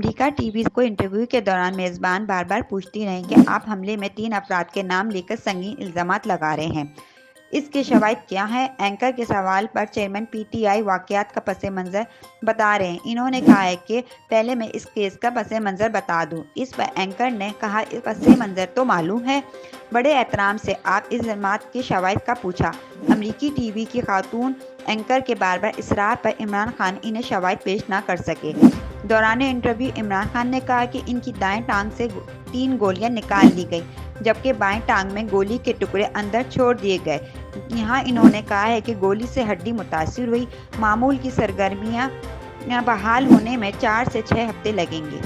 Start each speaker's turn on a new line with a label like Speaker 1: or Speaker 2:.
Speaker 1: America TV को interview के दौरान मेज़बान बार-बार पूछती रहीं कि आप हमले में 3 अफराद के नाम लेकर संगीन इल्ज़ामात लगा रहे हैं। इसके शवाहिद क्या हैं? एंकर के सवाल पर चेयरमैन पीटीआई वाक़यात का पस-ए-मंज़र बता रहे हैं। इन्होंने कहा है कि पहले मैं इस केस का पस-ए-मंज़र बता दूं। इस पर एंकर ने कहा, पस-ए-मंज़र तो मालूम है। बड़े एहतराम से आप इस इल्ज़ामात के शवाहिद का पूछा। अमरीकी टीवी की खातून एंकर के बार-बार इसरार पर इमरान खान इन्हें शवाहिद पेश न कर सके। दौरान इंटरव्यू इमरान खान ने कहा कि इनकी दाएं टांग से 3 गोलियां निकाल ली गई, जबकि बाएं टांग में गोली के टुकड़े अंदर छोड़ दिए गए। यहाँ इन्होंने कहा है कि गोली से हड्डी मुतासिर हुई। मामूल की सरगर्मियां बहाल होने में 4 से 6 हफ्ते लगेंगे।